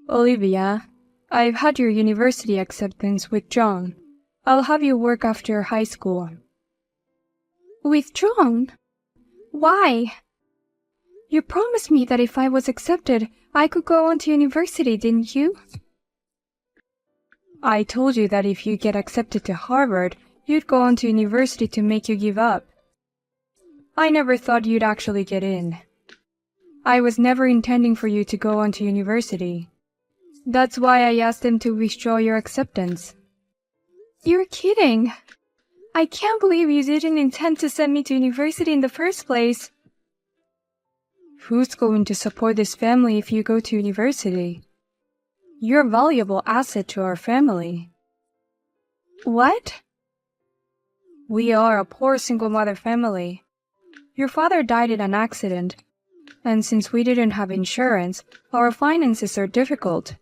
Olivia, I've had your university acceptance with John. I'll have you work after high school. With John? Why? You promised me that if I was accepted, I could go on to university, didn't you? I told you that if you get accepted to Harvard, you'd go on to university to make you give up. I never thought you'd actually get in. I was never intending for you to go on to university. That's why I asked them to withdraw your acceptance. You're kidding. I can't believe you didn't intend to send me to university in the first place. Who's going to support this family if you go to university? You're a valuable asset to our family. What? We are a poor single mother family. Your father died in an accident, and since we didn't have insurance, our finances are difficult.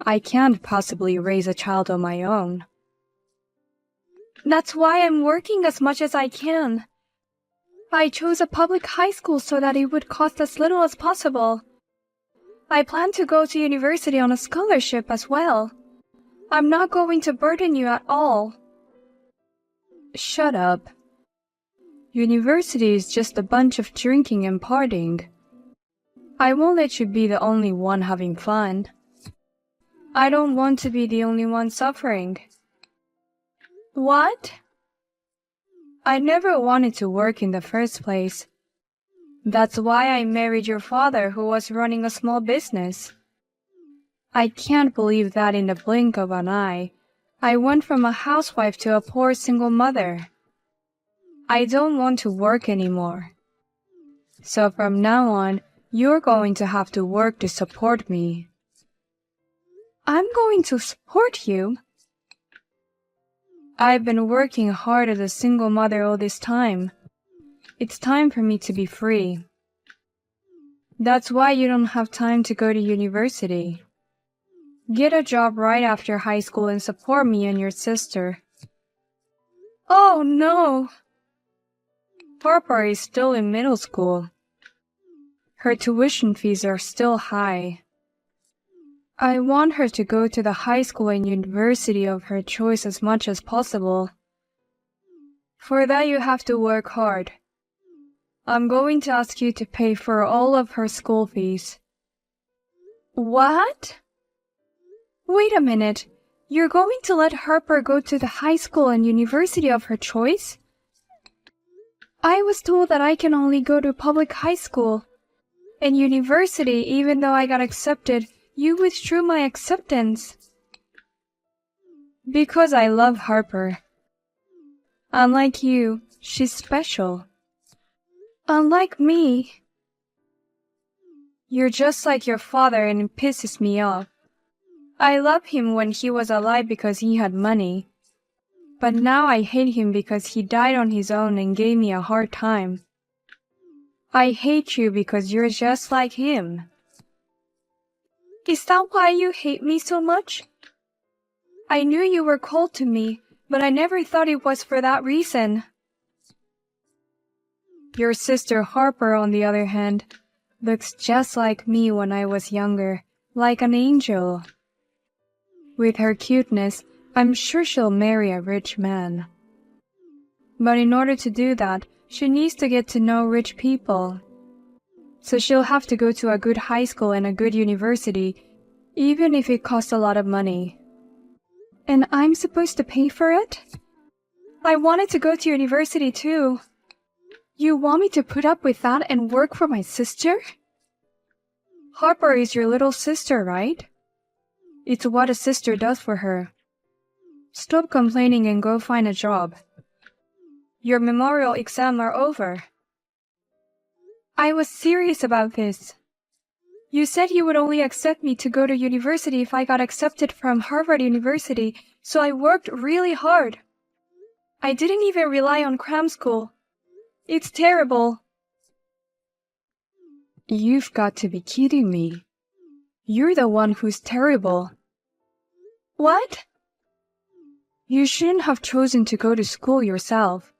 I can't possibly raise a child on my own. That's why I'm working as much as I can. I chose a public high school so that it would cost as little as possible. I plan to go to university on a scholarship as well. I'm not going to burden you at all. Shut up. University is just a bunch of drinking and partying. I won't let you be the only one having fun. I don't want to be the only one suffering. What? I never wanted to work in the first place. That's why I married your father, who was running a small business. I can't believe that in the blink of an eye, I went from a housewife to a poor single mother. I don't want to work anymore. So from now on, you're going to have to work to support me. I'm going to support you? I've been working hard as a single mother all this time. It's time for me to be free. That's why you don't have time to go to university. Get a job right after high school and support me and your sister. Oh, no! Harper is still in middle school. Her tuition fees are still high. I want her to go to the high school and university of her choice as much as possible. For that you have to work hard. I'm going to ask you to pay for all of her school fees. What? Wait a minute. You're going to let Harper go to the high school and university of her choice? I was told that I can only go to public high school. And university, even though I got accepted, you withdrew my acceptance. Because I love Harper. Unlike you, she's special. Unlike me. You're just like your father and it pisses me off. I loved him when he was alive because he had money. But now I hate him because he died on his own and gave me a hard time. I hate you because you're just like him. Is that why you hate me so much? I knew you were cold to me, but I never thought it was for that reason. Your sister Harper, on the other hand, looks just like me when I was younger, like an angel. With her cuteness, I'm sure she'll marry a rich man. But in order to do that, she needs to get to know rich people. So she'll have to go to a good high school and a good university, even if it costs a lot of money. And I'm supposed to pay for it? I wanted to go to university too. You want me to put up with that and work for my sister? Harper is your little sister, right? It's what a sister does for her. Stop complaining and go find a job. Your memorial exams are over. I was serious about this. You said you would only accept me to go to university if I got accepted from Harvard University, so I worked really hard. I didn't even rely on cram school. It's terrible. You've got to be kidding me. You're the one who's terrible. What? You shouldn't have chosen to go to school yourself.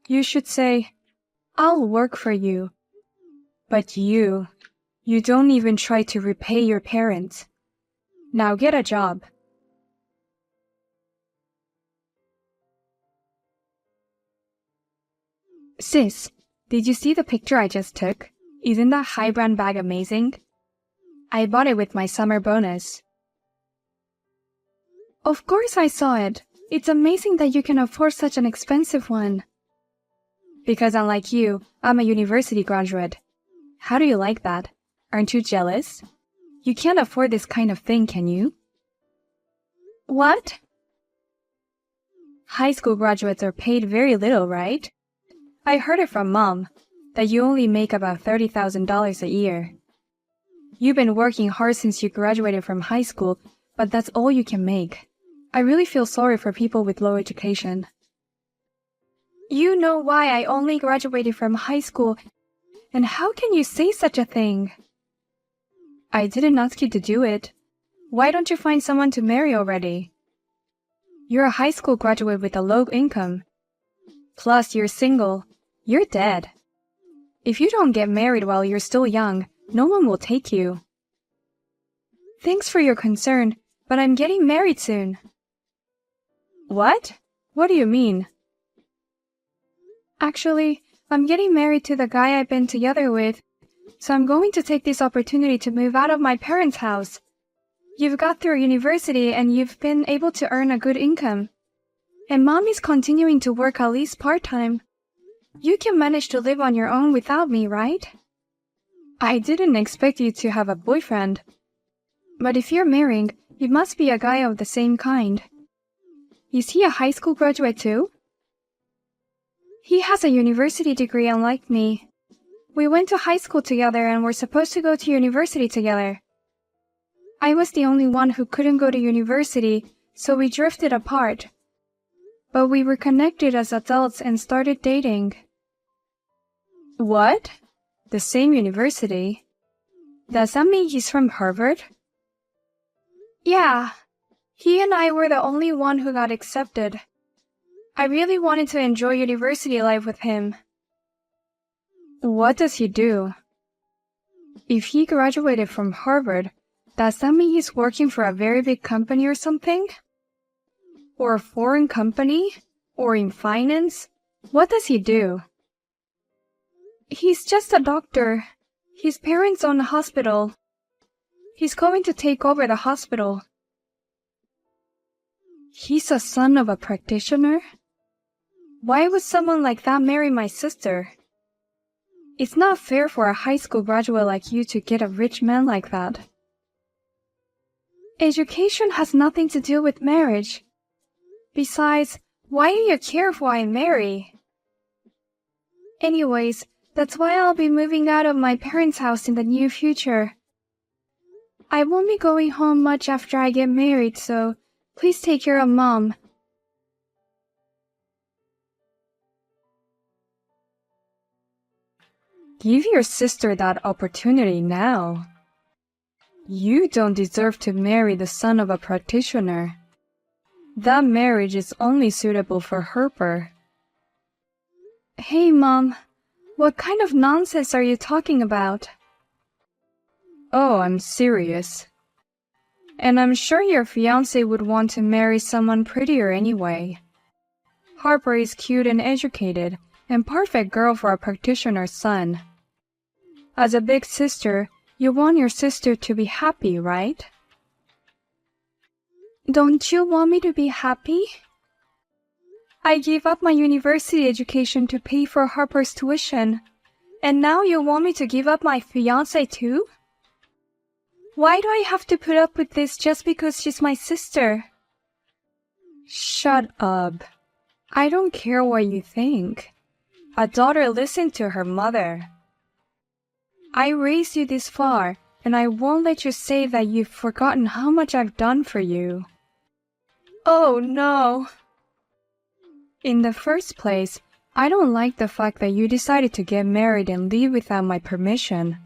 You should say, I'll work for you. But you don't even try to repay your parents. Now get a job. Sis, did you see the picture I just took? Isn't that high brand bag amazing? I bought it with my summer bonus. Of course I saw it. It's amazing that you can afford such an expensive one. Because unlike you, I'm a university graduate. How do you like that? Aren't you jealous? You can't afford this kind of thing, can you? What? High school graduates are paid very little, right? I heard it from Mom, that you only make about $30,000 a year. You've been working hard since you graduated from high school, but that's all you can make. I really feel sorry for people with low education. You know why I only graduated from high school, and how can you say such a thing? I didn't ask you to do it. Why don't you find someone to marry already? You're a high school graduate with a low income. Plus, you're single. You're dead. If you don't get married while you're still young, no one will take you. Thanks for your concern, but I'm getting married soon. What? What do you mean? Actually, I'm getting married to the guy I've been together with, so I'm going to take this opportunity to move out of my parents' house. You've got through university and you've been able to earn a good income. And Mom is continuing to work at least part-time. You can manage to live on your own without me, right? I didn't expect you to have a boyfriend. But if you're marrying, it must be a guy of the same kind. Is he a high school graduate too? He has a university degree unlike me. We went to high school together and were supposed to go to university together. I was the only one who couldn't go to university, so we drifted apart. But we were connected as adults and started dating. What? The same university? Does that mean he's from Harvard? Yeah. He and I were the only one who got accepted. I really wanted to enjoy university life with him. What does he do? If he graduated from Harvard, does that mean he's working for a very big company or something? Or a foreign company? Or in finance? What does he do? He's just a doctor. His parents own a hospital. He's going to take over the hospital. He's a son of a practitioner? Why would someone like that marry my sister? It's not fair for a high school graduate like you to get a rich man like that. Education has nothing to do with marriage. Besides, why do you care who I marry? Anyways, that's why I'll be moving out of my parents' house in the near future. I won't be going home much after I get married, so please take care of Mom. Give your sister that opportunity now. You don't deserve to marry the son of a practitioner. That marriage is only suitable for Harper. Hey, Mom. What kind of nonsense are you talking about? Oh, I'm serious. And I'm sure your fiancé would want to marry someone prettier anyway. Harper is cute and educated, and perfect girl for a practitioner's son. As a big sister, you want your sister to be happy, right? Don't you want me to be happy? I gave up my university education to pay for Harper's tuition, and now you want me to give up my fiancé too? Why do I have to put up with this just because she's my sister? Shut up. I don't care what you think. A daughter listens to her mother. I raised you this far, and I won't let you say that you've forgotten how much I've done for you. Oh, no. In the first place, I don't like the fact that you decided to get married and leave without my permission.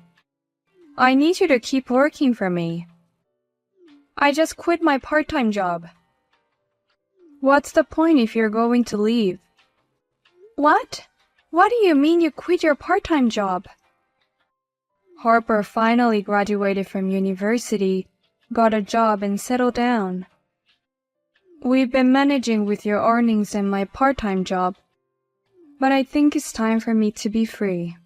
I need you to keep working for me. I just quit my part-time job. What's the point if you're going to leave? What? What do you mean you quit your part-time job? Harper finally graduated from university, got a job and settled down. We've been managing with your earnings and my part-time job, but I think it's time for me to be free.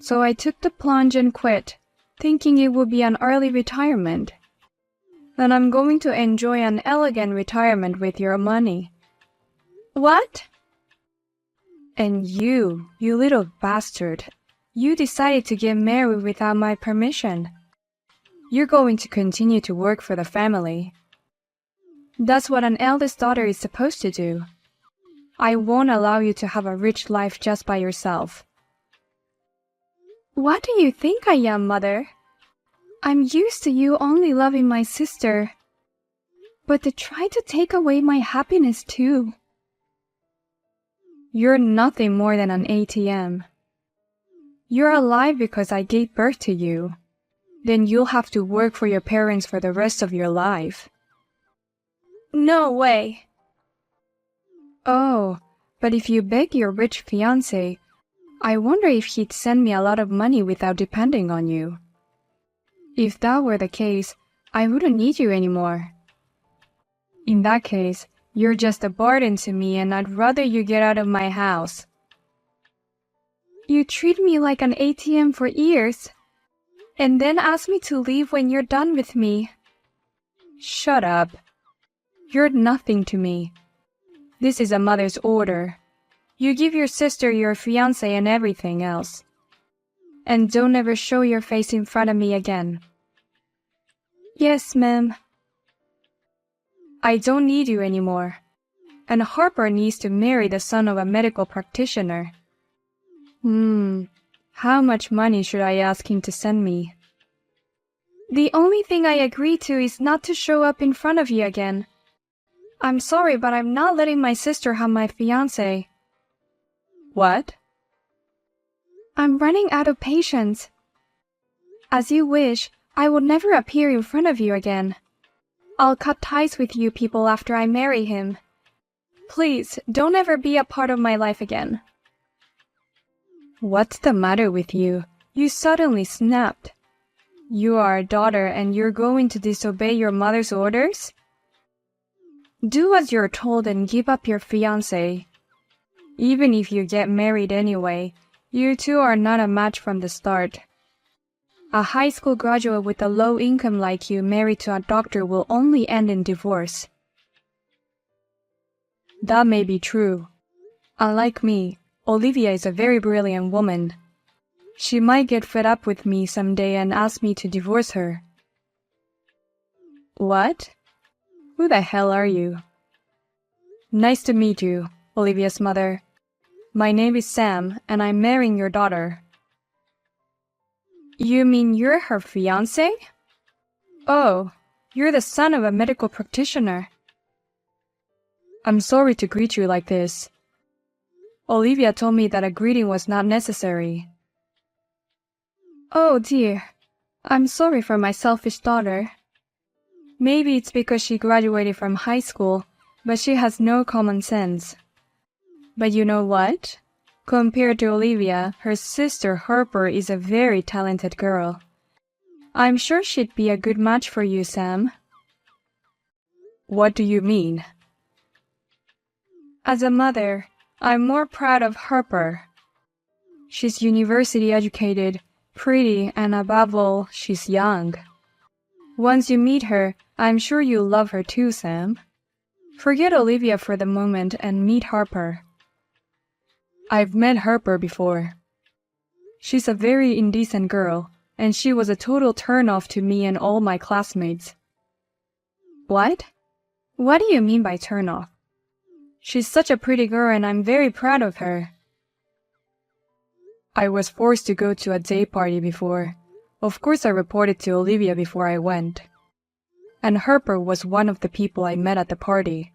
So I took the plunge and quit, thinking it would be an early retirement. Then I'm going to enjoy an elegant retirement with your money. What? And you little bastard, you decided to get married without my permission. You're going to continue to work for the family. That's what an eldest daughter is supposed to do. I won't allow you to have a rich life just by yourself. What do you think I am, Mother? I'm used to you only loving my sister. But to try to take away my happiness too. You're nothing more than an ATM. You're alive because I gave birth to you. Then you'll have to work for your parents for the rest of your life. No way. Oh, but if you beg your rich fiancé, I wonder if he'd send me a lot of money without depending on you. If that were the case, I wouldn't need you anymore. In that case, you're just a burden to me and I'd rather you get out of my house. You treat me like an ATM for years, and then ask me to leave when you're done with me. Shut up. You're nothing to me. This is a mother's order. You give your sister your fiancé and everything else. And don't ever show your face in front of me again. Yes, ma'am. I don't need you anymore. And Harper needs to marry the son of a medical practitioner. How much money should I ask him to send me? The only thing I agree to is not to show up in front of you again. I'm sorry, but I'm not letting my sister have my fiancé. What? I'm running out of patience. As you wish, I will never appear in front of you again. I'll cut ties with you people after I marry him. Please, don't ever be a part of my life again. What's the matter with you? You suddenly snapped. You are a daughter and you're going to disobey your mother's orders? Do as you're told and give up your fiancé. Even if you get married anyway, you two are not a match from the start. A high school graduate with a low income like you married to a doctor will only end in divorce. That may be true. Unlike me, Olivia is a very brilliant woman. She might get fed up with me someday and ask me to divorce her. What? Who the hell are you? Nice to meet you, Olivia's mother. My name is Sam, and I'm marrying your daughter. You mean you're her fiancé? Oh, you're the son of a medical practitioner. I'm sorry to greet you like this. Olivia told me that a greeting was not necessary. Oh dear, I'm sorry for my selfish daughter. Maybe it's because she graduated from high school, but she has no common sense. But you know what? Compared to Olivia, her sister Harper is a very talented girl. I'm sure she'd be a good match for you, Sam. What do you mean? As a mother, I'm more proud of Harper. She's university educated, pretty, and above all, she's young. Once you meet her, I'm sure you'll love her too, Sam. Forget Olivia for the moment and meet Harper. I've met Harper before. She's a very indecent girl, and she was a total turn-off to me and all my classmates. What? What do you mean by turn-off? She's such a pretty girl and I'm very proud of her. I was forced to go to a day party before. Of course I reported to Olivia before I went. And Harper was one of the people I met at the party.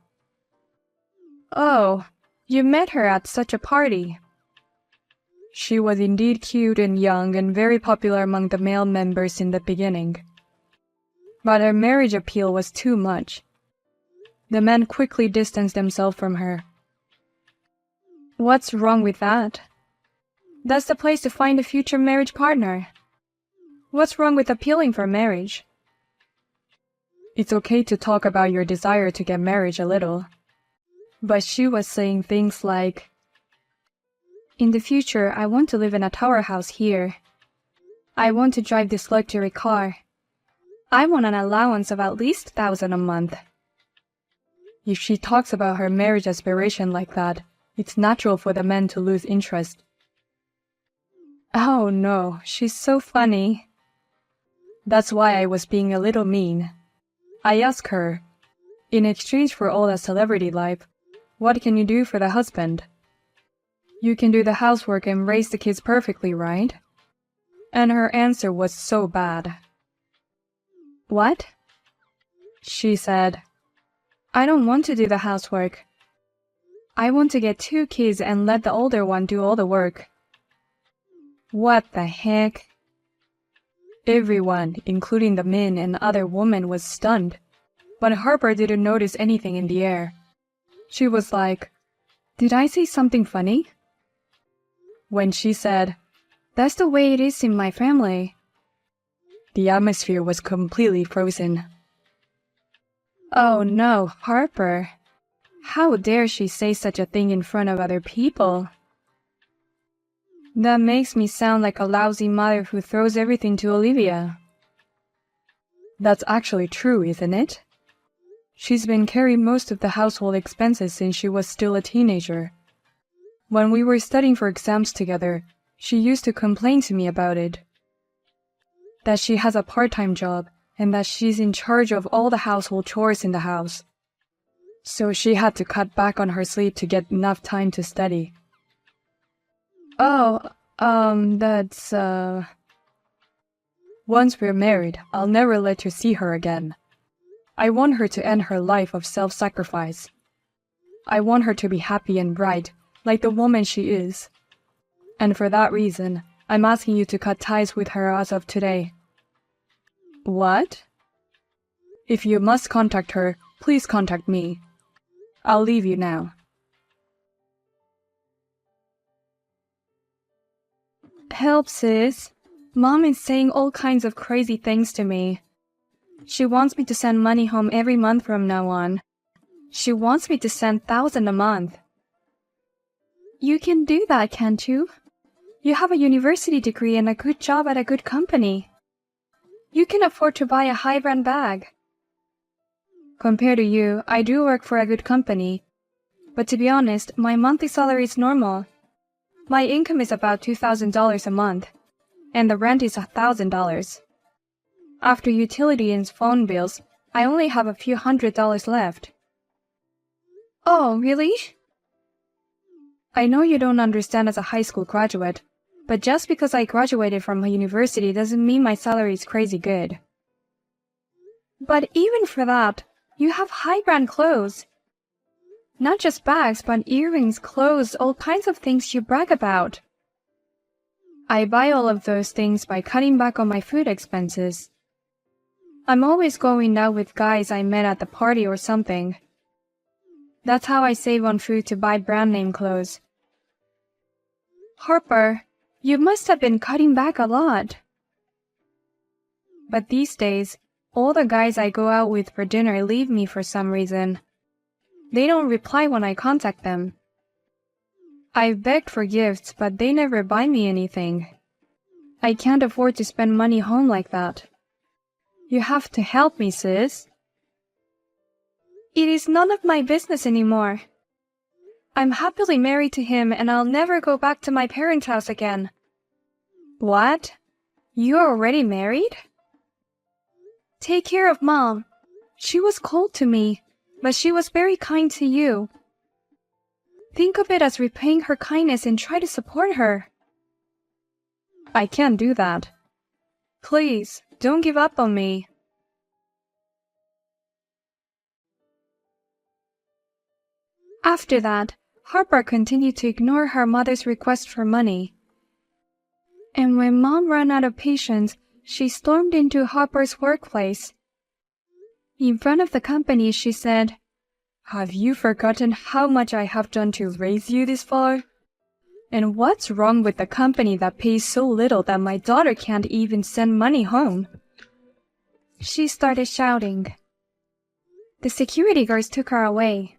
Oh, you met her at such a party. She was indeed cute and young and very popular among the male members in the beginning. But her marriage appeal was too much. The men quickly distanced themselves from her. What's wrong with that? That's the place to find a future marriage partner. What's wrong with appealing for marriage? it's okay to talk about your desire to get married a little. But she was saying things like, in the future, I want to live in a tower house here. I want to drive this luxury car. I want an allowance of at least 1,000 a month. If she talks about her marriage aspiration like that, it's natural for the men to lose interest. Oh no, she's so funny. That's why I was being a little mean. I asked her, in exchange for all that celebrity life, what can you do for the husband? You can do the housework and raise the kids perfectly, right? And her answer was so bad. What? She said, I don't want to do the housework. I want to get 2 kids and let the older one do all the work. What the heck? Everyone, including the men and other women, was stunned, but Harper didn't notice anything in the air. She was like, did I say something funny? When she said, that's the way it is in my family, the atmosphere was completely frozen. Oh no, Harper. How dare she say such a thing in front of other people? That makes me sound like a lousy mother who throws everything to Olivia. That's actually true, isn't it? She's been carrying most of the household expenses since she was still a teenager. When we were studying for exams together, she used to complain to me about it. That she has a part-time job and that she's in charge of all the household chores in the house. So she had to cut back on her sleep to get enough time to study. Oh, that's. Once we're married, I'll never let her see her again. I want her to end her life of self-sacrifice. I want her to be happy and bright, like the woman she is. And for that reason, I'm asking you to cut ties with her as of today. What? If you must contact her, please contact me. I'll leave you now. Help, sis. Mom is saying all kinds of crazy things to me. She wants me to send money home every month from now on. She wants me to send 1,000 a month. You can do that, can't you? You have a university degree and a good job at a good company. You can afford to buy a high-brand bag. Compared to you, I do work for a good company. But to be honest, my monthly salary is normal. My income is about $2,000 a month, and the rent is $1,000. After utility and phone bills, I only have a few $100s left. Oh, really? I know you don't understand as a high school graduate, but just because I graduated from a university doesn't mean my salary is crazy good. But even for that, you have high-brand clothes. Not just bags, but earrings, clothes, all kinds of things you brag about. I buy all of those things by cutting back on my food expenses. I'm always going out with guys I met at the party or something. That's how I save on food to buy brand name clothes. Harper, you must have been cutting back a lot. But these days, all the guys I go out with for dinner leave me for some reason. They don't reply when I contact them. I've begged for gifts, but they never buy me anything. I can't afford to spend money home like that. You have to help me, sis. It is none of my business anymore. I'm happily married to him and I'll never go back to my parents' house again. What? You're already married? Take care of Mom. She was cold to me, but she was very kind to you. Think of it as repaying her kindness and try to support her. I can't do that. Please, don't give up on me. After that, Harper continued to ignore her mother's request for money. And when Mom ran out of patience, she stormed into Harper's workplace. In front of the company, she said, "Have you forgotten how much I have done to raise you this far? And what's wrong with the company that pays so little that my daughter can't even send money home?" She started shouting. The security guards took her away.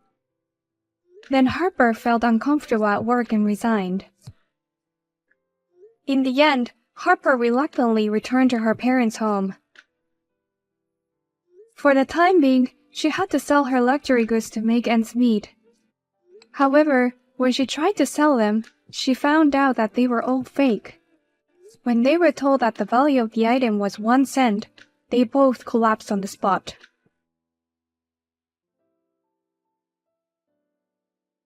Then Harper felt uncomfortable at work and resigned. In the end, Harper reluctantly returned to her parents' home. For the time being, she had to sell her luxury goods to make ends meet. However, when she tried to sell them, she found out that they were all fake. When they were told that the value of the item was 1 cent, they both collapsed on the spot.